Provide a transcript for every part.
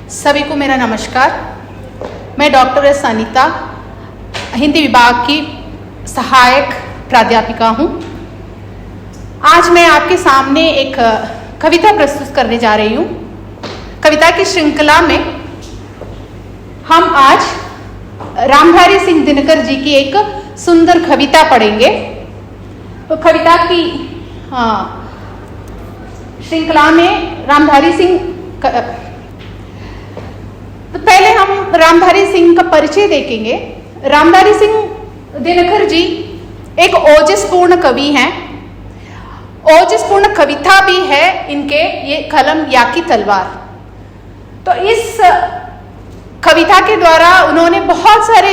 सभी को मेरा नमस्कार। मैं डॉक्टर एस अनीता, हिंदी विभाग की सहायक प्राध्यापिका हूँ। आज मैं आपके सामने एक कविता प्रस्तुत करने जा रही हूँ। कविता की श्रृंखला में हम आज रामधारी सिंह दिनकर जी की एक सुंदर कविता पढ़ेंगे। तो कविता की श्रृंखला में रामधारी सिंह तो पहले हम रामधारी सिंह का परिचय देखेंगे। रामधारी सिंह दिनकर जी एक ओजस्पूर्ण कवि हैं। ओजस्पूर्ण कविता भी है इनके, ये कलम या की तलवार। तो इस कविता के द्वारा उन्होंने बहुत सारे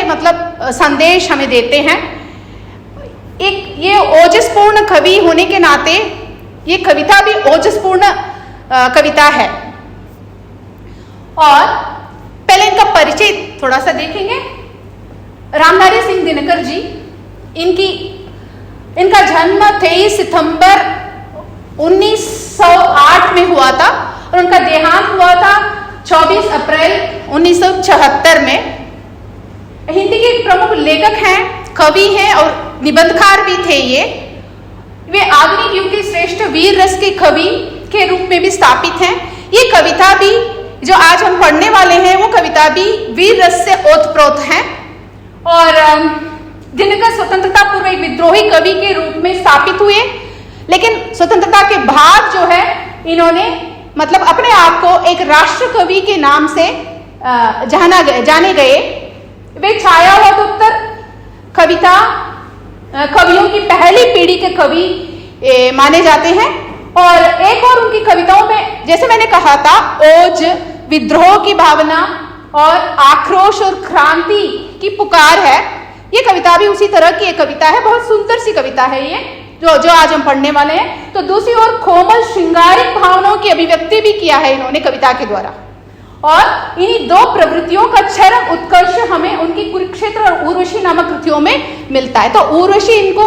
संदेश हमें देते हैं। एक ये ओजस्पूर्ण कवि होने के नाते ये कविता भी ओजस्पूर्ण कविता है। और पहले इनका परिचय थोड़ा सा देखेंगे। रामधारी सिंह दिनकर जी, इनका जन्म 23 सितंबर 1908 में हुआ था और उनका देहांत हुआ था 24 अप्रैल 1974 में। हिंदी के प्रमुख लेखक हैं, कवि हैं और निबंधकार भी थे। वे आधुनिक युग के श्रेष्ठ वीर रस के कवि के रूप में भी स्थापित हैं। ये कविता भी जो आज हम पढ़ने वाले हैं वो कविता भी वीर रस से ओतप्रोत है। और दिनकर स्वतंत्रता पूर्व एक विद्रोही कवि के रूप में स्थापित हुए, लेकिन स्वतंत्रता के बाद जो है इन्होंने अपने आप को एक राष्ट्र कवि के नाम से जाने गए। वे छायावतोत्तर कविता कवियों की पहली पीढ़ी के कवि माने जाते हैं। और एक और उनकी कविताओं में, जैसे मैंने कहा था, ओज, विद्रोह की भावना और आक्रोश और क्रांति की पुकार है। ये कविता भी उसी तरह की एक कविता है। बहुत सुंदर सी कविता है ये, जो आज हम पढ़ने वाले हैं। तो दूसरी ओर कोमल श्रृंगारिक भावनाओं की अभिव्यक्ति भी किया है इन्होंने कविता के द्वारा। और इन्हीं दो प्रवृत्तियों का चरम उत्कर्ष हमें उनकी कुरुक्षेत्र और उर्वशी नामक कृतियों में मिलता है। तो उर्वशी इनको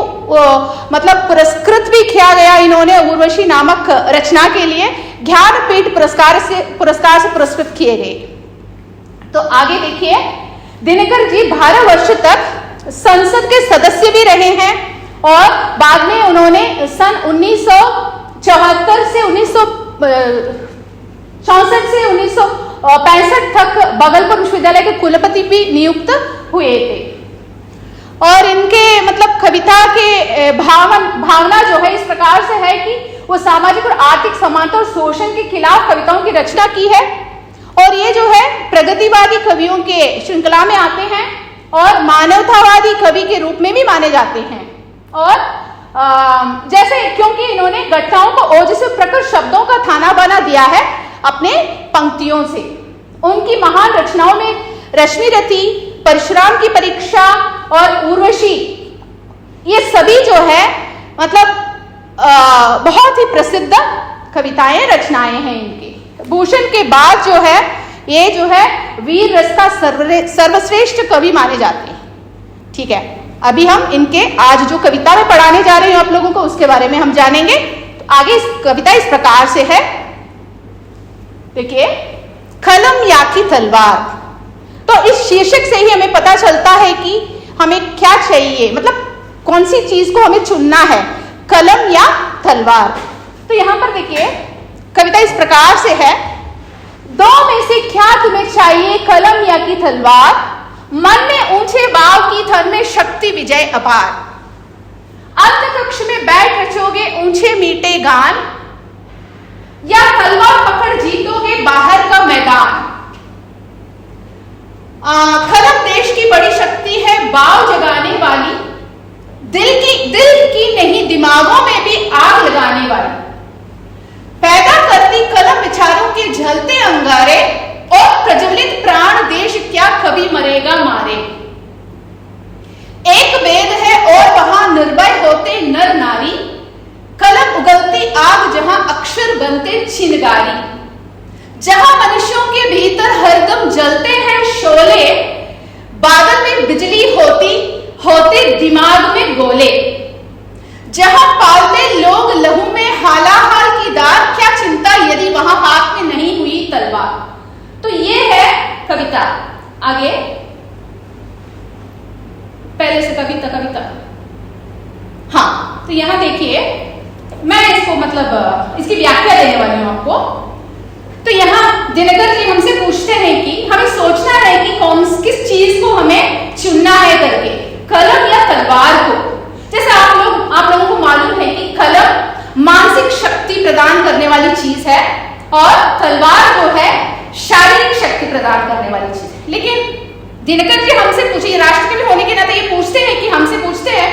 पुरस्कृत भी किया गया इन्होंने, उर्वशी नामक रचना के लिए ज्ञानपीठ पुरस्कार से पुरस्कृत किए गए। तो आगे देखिए, दिनकर जी 12 वर्ष तक संसद के सदस्य भी रहे हैं और बाद में उन्होंने सन 1964 से 1965 तक भागलपुर विश्वविद्यालय के कुलपति भी नियुक्त हुए थे। और इनके कविता के भावना जो है इस प्रकार से है कि वो सामाजिक और आर्थिक समानता और शोषण के खिलाफ कविताओं की रचना की है। और ये जो है प्रगतिवादी कवियों के श्रृंखला में आते हैं और मानवतावादी कवि के रूप में भी माने जाते हैं। और जैसे क्योंकि इन्होंने घटनाओं को ओजस्वी प्रकट शब्दों का थाना बना दिया है अपने पंक्तियों से। उनकी महान रचनाओं में रश्मिरथी, परशुराम की परीक्षा और उर्वशी, ये सभी जो है बहुत ही प्रसिद्ध कविताएं, रचनाएं हैं इनकी। भूषण के बाद जो है ये जो है वीर रस का सर्वश्रेष्ठ कवि माने जाते हैं। ठीक है, अभी हम इनके आज जो कविता में पढ़ाने जा रहे हैं आप लोगों को, उसके बारे में हम जानेंगे। तो आगे इस कविता इस प्रकार से है, देखिए, कलम या की तलवार। तो इस शीर्षक से ही हमें पता चलता है कि हमें क्या चाहिए, कौन सी चीज को हमें चुनना है, कलम या तलवार। तो यहां पर देखिए, कविता इस प्रकार से है, दो में से क्या तुम्हें चाहिए, कलम या की तलवार, मन में ऊंचे भाव की, धन में शक्ति विजय अपार, अंत कक्ष में बैठ रचोगे ऊंचे मीठे गान, या तलवार पकड़ जीतोगे बाहर का मैदान। कलम देश की बड़ी शक्ति है, बाव जगाने वाली, दिल की नहीं दिमागों में भी आग लगाने वाली, पैदा करती कलम विचारों के जलते अंगारे, और प्रज्वलित प्राण देश क्या कभी मरेगा मारे। एक वेद है और वहां निर्भय होते नर नारी, कलम उगलती आग जहां अक्षर बनते चिनगारी, जहां मनुष्यों के भीतर हरदम जलते हैं शोले, बादल में बिजली होते दिमाग में गोले, जहां पालते लोग लहू में हालाहाल की दार, क्या चिंता यदि वहां हाथ में नहीं हुई तलवार। तो ये है कविता। आगे पहले से कविता। हाँ, तो यहां देखिए, मैं इसको मतलब इसकी व्याख्या देने वाली हूं आपको। तो यहाँ दिनकर जी हमसे पूछते हैं कि हमें सोचना है कि किस चीज को हमें चुनना है करके, कलम या तलवार को। जैसे आप लोगों को मालूम है कि कलम मानसिक शक्ति प्रदान करने वाली चीज है और तलवार जो है शारीरिक शक्ति प्रदान करने वाली चीज है। लेकिन दिनकर जी हमसे पूछे, राष्ट्रकवि होने के नाते ये पूछते हैं कि हमसे पूछते हैं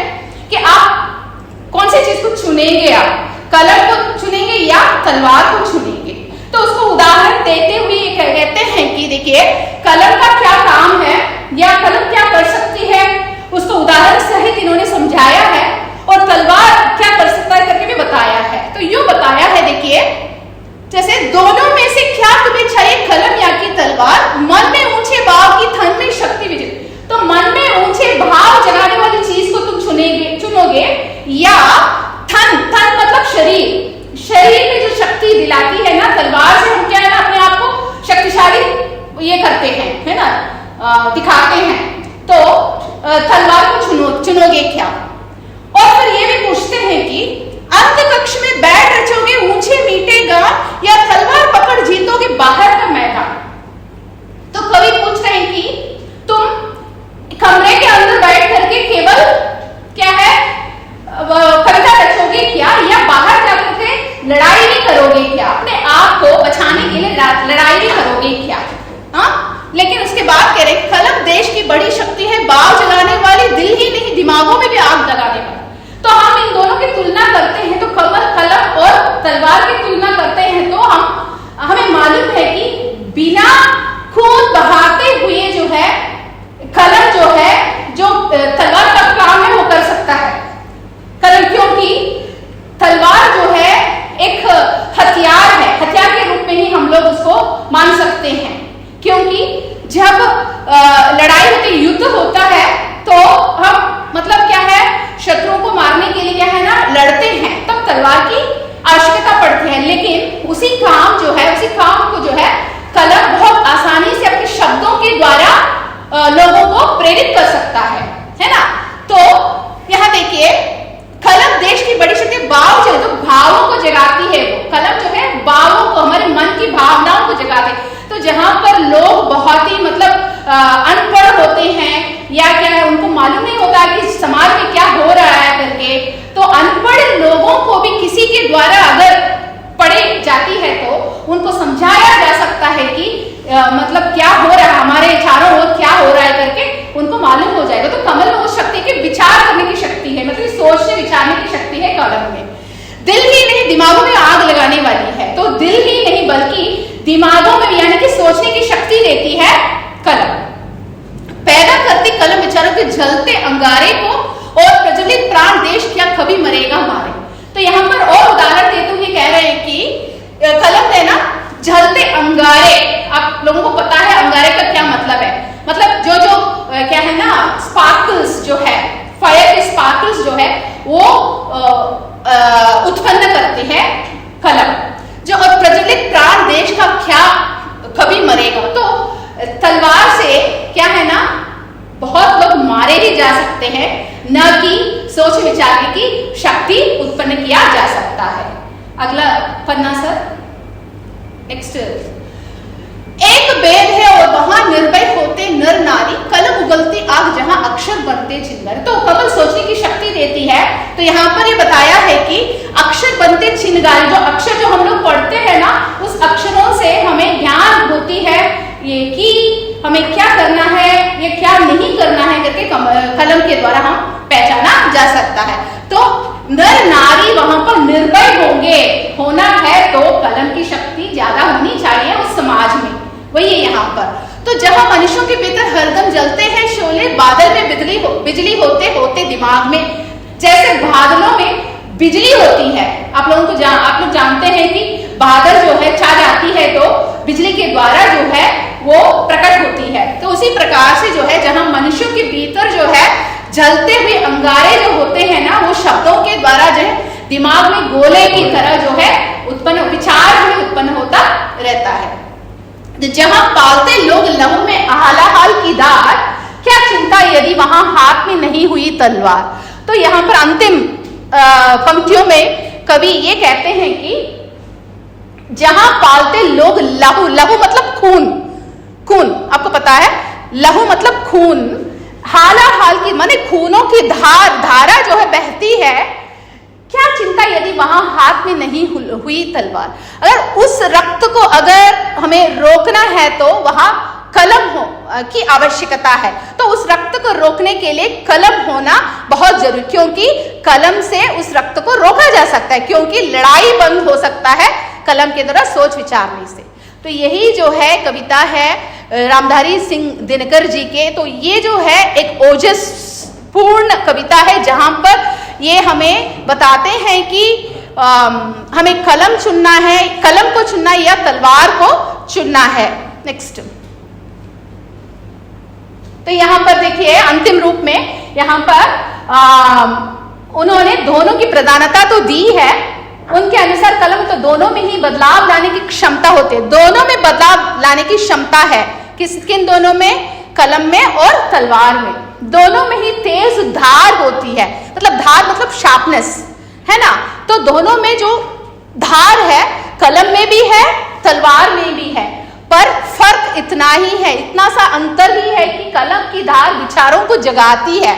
कि आप कौन सी चीज को चुनेंगे, आप कलम को चुनेंगे या तलवार को चुनेंगे। तो उसको उदाहरण देते हुए कहते हैं कि देखिए कलम का क्या काम है या कलम क्या कर सकती है, उसको उदाहरण सहित इन्होंने समझाया है और तलवार क्या कर सकता है करके भी बताया है। तो यूं बताया है, देखिए जैसे दोनों में से क्या तुम्हें चाहिए, कलम या की तलवार। मन में ऊंचे भाव की, थन में शक्ति विजित। तो मन में ऊंचे भाव जगाने वाली चीज को तुम चुनोगे या थन मतलब शरीर में जो शक्ति दिलाती है ना, तलवार से हम क्या है ना अपने आप को शक्तिशाली ये करते हैं, है ना, दिखाते हैं। तो तलवार को चुनोगे क्या। और फिर ये भी पूछते हैं कि अंत कक्ष में बैठ रचोगे ऊंचे मीठे गान या तलवार पकड़ जीतोगे बाहर का मैदान। तो कवि पूछ रहे हैं कि तुम कमरे के अंदर बैठ करके केवल क्या है कविता रचोगे क्या या बाहर जाकर के लड़ाई भी करोगे क्या, अपने आप को बचाने के लिए लड़ाई भी करोगे क्या। हाँ, लेकिन उसके बाद कह रहे कलम देश की बड़ी शक्ति है, बाव जगाने वाली, दिल ही नहीं दिमागों में भी आग लगाने वाली। तो हम इन दोनों की तुलना करते हैं, तो कलम और तलवार की तुलना करते हैं तो हमें मालूम है कि बिना खून बहाते हुए जो है कलम जो है, जो तलवार का काम है वो कर सकता है कलम, क्योंकि तलवार जो है एक हथियार है, हथियार के रूप में ही हम लोग उसको मान सकते हैं। क्योंकि जब लड़ाई होती, युद्ध होता है तो हम मतलब क्या है शत्रुओं को मारने के लिए क्या है ना लड़ते हैं, तब तलवार की आवश्यकता पड़ती है। लेकिन उसी काम को जो है कलम बहुत आसानी से अपने शब्दों के द्वारा लोगों को प्रेरित कर सकता है ना। तो यहां देखिए कलम देश की बड़ी शक्ति, भाव जो तो भावों को जगाती है, वो कलम जो है भावों को, हमारे मन की भावनाओं को जगाते हैं। तो जहां पर लोग बहुत ही मतलब अनपढ़ होते हैं या क्या है उनको मालूम नहीं होता कि समाज में क्या हो रहा है करके, तो अनपढ़ लोगों को भी किसी के द्वारा अगर पढ़ी जाती है तो उनको समझाया जा सकता है कि मतलब क्या हो रहा है, हमारे चारों ओर क्या हो रहा है करके उनको मालूम हो जाएगा। तो कलम में उस शक्ति की विचार करने की शक्ति है, मतलब सोचने विचारने की शक्ति है कलम में। दिल ही नहीं दिमागों में आग लगाने वाली है, तो दिल ही नहीं बल्कि दिमागों में यानी कि सोचने की शक्ति देती है कलम। पैदा करती कलम विचारों के जलते अंगारे को और प्रज्वलित प्राण देश क्या कभी मरेगा मारे। तो यहाँ पर और उदाहरण देते हुए कह रहे हैं कि कलम है ना जलते अंगारे, आप लोगों को पता है अंगारे का क्या मतलब है, मतलब जो क्या है ना स्पार्कल्स जो है, फायर के स्पार्कल्स जो है वो उत्पन्न करते हैं कलम जो, और प्रज्वलित प्राण देश का क्या कभी मरेगा। तो तलवार से क्या है ना बहुत लोग मारे ही जा सकते हैं, न कि सोच विचारने की शक्ति उत्पन्न किया जा सकता है। अगला पन्ना सर, नेक्स्ट। एक वेद है और वहां निर्भय होते नर नारी, कलम उगलती आग जहां अक्षर बनते चिंगारी। तो कलम सोचने की शक्ति देती है। तो यहाँ पर ये बताया है कि अक्षर बनते चिंगारी, जो अक्षर जो हम लोग पढ़ते हैं ना उस अक्षरों से हमें ज्ञान होती है ये कि हमें क्या करना है ये क्या नहीं करना है करके कलम के द्वारा हम पहचाना जा सकता है। तो नर नारी वहां पर निर्भय होंगे, होना है तो कलम की शक्ति ज्यादा होनी चाहिए उस समाज में, वही है यहाँ पर। तो जहां मनुष्यों के भीतर हरदम जलते हैं शोले, बादल में बिजली होते होते दिमाग में, जैसे बादलों में बिजली होती है। आप लोग जानते हैं कि बादल जो है छा जाती है तो बिजली के द्वारा जो है वो प्रकट होती है। तो उसी प्रकार से जो है जहां मनुष्यों के भीतर जो है जलते हुए अंगारे जो होते हैं ना वो शब्दों के द्वारा जो है दिमाग में गोले की तरह जो है उत्पन्न विचार जो उत्पन्न होता रहता है। जहां पालते लोग लहू में हालाहाल की दार, क्या चिंता यदि वहां हाथ में नहीं हुई तलवार। तो यहाँ पर अंतिम पंक्तियों में कवि ये कहते हैं कि जहां पालते लोग लहू, लहू मतलब खून, खून आपको पता है, लहू मतलब खून, हालाहाल की माने खूनों की धारा जो है बहती है, क्या चिंता यदि वहां हाथ में नहीं हुई तलवार। अगर उस रक्त को अगर हमें रोकना है तो वहां कलम की आवश्यकता है। तो उस रक्त को रोकने के लिए कलम होना बहुत जरूरी, क्योंकि कलम से उस रक्त को रोका जा सकता है, क्योंकि लड़ाई बंद हो सकता है कलम के द्वारा सोच विचारने से। तो यही जो है कविता है रामधारी सिंह दिनकर जी के। तो ये जो है एक ओजस पूर्ण कविता है, जहां पर ये हमें बताते हैं कि हमें कलम चुनना है, कलम को चुनना या तलवार को चुनना है। नेक्स्ट, तो यहां पर देखिए अंतिम रूप में यहाँ पर उन्होंने दोनों की प्रधानता तो दी है। उनके अनुसार कलम तो दोनों में ही बदलाव लाने की क्षमता होती है, दोनों में बदलाव लाने की क्षमता है। किन दोनों में, कलम में और तलवार में, दोनों में ही तेज धार होती है। मतलब धार मतलब शार्पनेस है ना। तो दोनों में जो धार है कलम में भी है तलवार में भी है, पर फर्क इतना ही है, इतना सा अंतर ही है कि कलम की धार विचारों को जगाती है,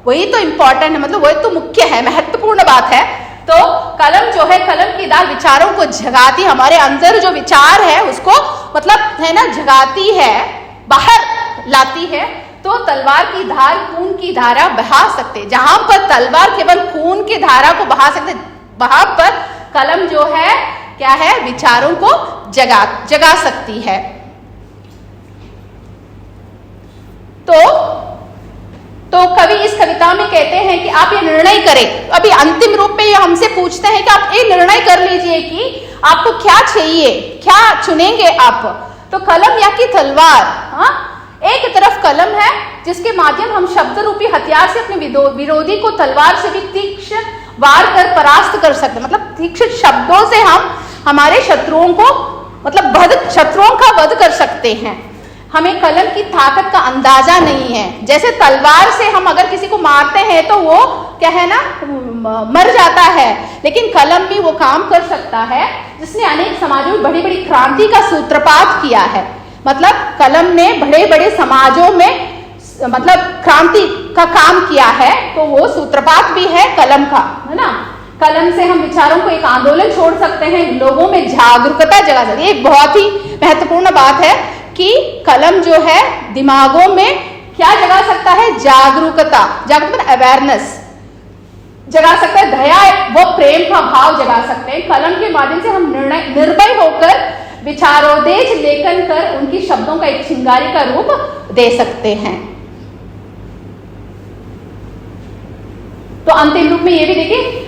वही तो इंपॉर्टेंट है, मतलब वही तो मुख्य है, महत्वपूर्ण बात है। तो कलम जो है, कलम की धार विचारों को जगाती, हमारे अंदर जो विचार है उसको मतलब है ना जगाती है, बाहर लाती है। तो तलवार की धार खून की धारा बहा सकते, जहां पर तलवार केवल खून की धारा को बहा सकते, वहां पर कलम जो है क्या है, विचारों को जगा सकती है। तो कवि इस कविता में कहते हैं कि आप ये निर्णय करें। अभी अंतिम रूप में ये हमसे पूछते हैं कि आप ये निर्णय कर लीजिए कि आपको क्या चाहिए, क्या चुनेंगे आप, तो कलम या कि तलवार। हाँ, एक तरफ कलम है जिसके माध्यम हम शब्द रूपी हथियार से अपने विरोधी को तलवार से भी तीक्ष्ण वार कर परास्त कर सकते हैं। मतलब तीक्ष्ण शब्दों से हम हमारे शत्रुओं को मतलब शत्रुओं का वध कर सकते हैं। हमें कलम की ताकत का अंदाजा नहीं है। जैसे तलवार से हम अगर किसी को मारते हैं तो वो क्या है ना मर जाता है, लेकिन कलम भी वो काम कर सकता है जिसने अनेक समाजों में बड़ी बड़ी क्रांति का सूत्रपात किया है। मतलब कलम ने बड़े बड़े समाजों में मतलब क्रांति का काम किया है, तो वो सूत्रपात भी है कलम का, है ना। कलम से हम विचारों को एक आंदोलन छोड़ सकते हैं, लोगों में जागरूकता जगा सकते हैं। ये बहुत ही महत्वपूर्ण बात है कि कलम जो है दिमागों में क्या जगा सकता है, जागरूकता, जागरूकता अवेयरनेस जगा सकता है, दया वो प्रेम का भाव जगा सकते हैं। कलम के माध्यम से हम निर्भय होकर विचारोदेश लेखन कर उनकी शब्दों का एक चिंगारी का रूप दे सकते हैं। तो अंतिम रूप में ये भी देखिए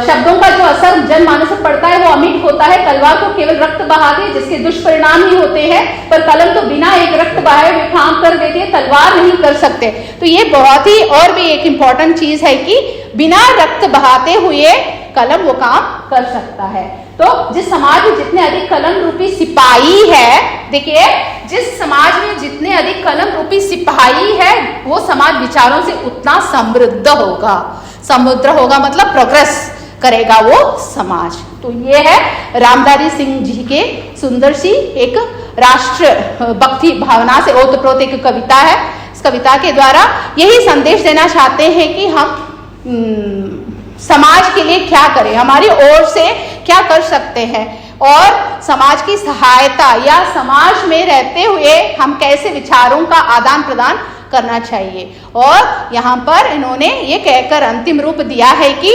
शब्दों का जो असर जनमानस पर पड़ता है वो अमिट होता है। तलवार को केवल रक्त बहाती जिसके दुष्परिणाम ही होते हैं, पर कलम तो बिना एक रक्त बहाए हुए काम कर देती है, तलवार नहीं कर सकते। तो ये बहुत ही और भी एक इंपॉर्टेंट चीज है कि बिना रक्त बहाते हुए कलम वो काम कर सकता है। तो जिस समाज में जितने अधिक कलम रूपी सिपाही है, देखिए जिस समाज में जितने अधिक कलम रूपी सिपाही है वो समाज विचारों से उतना समृद्ध होगा। समुद्र होगा मतलब प्रोग्रेस करेगा वो समाज। तो ये है रामधारी सिंह जी के सुंदर सी एक राष्ट्र भक्ति भावना से ओतप्रोत एक कविता है। इस कविता के द्वारा यही संदेश देना चाहते हैं कि हम समाज के लिए क्या करें, हमारी ओर से क्या कर सकते हैं, और समाज की सहायता या समाज में रहते हुए हम कैसे विचारों का आदान प्रदान करना चाहिए। और यहाँ पर इन्होंने ये कहकर अंतिम रूप दिया है कि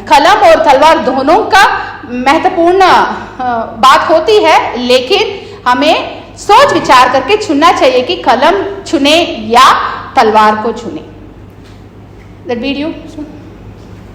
कलम और तलवार दोनों का महत्वपूर्ण बात होती है, लेकिन हमें सोच विचार करके चुनना चाहिए कि कलम चुने या तलवार को चुने। That video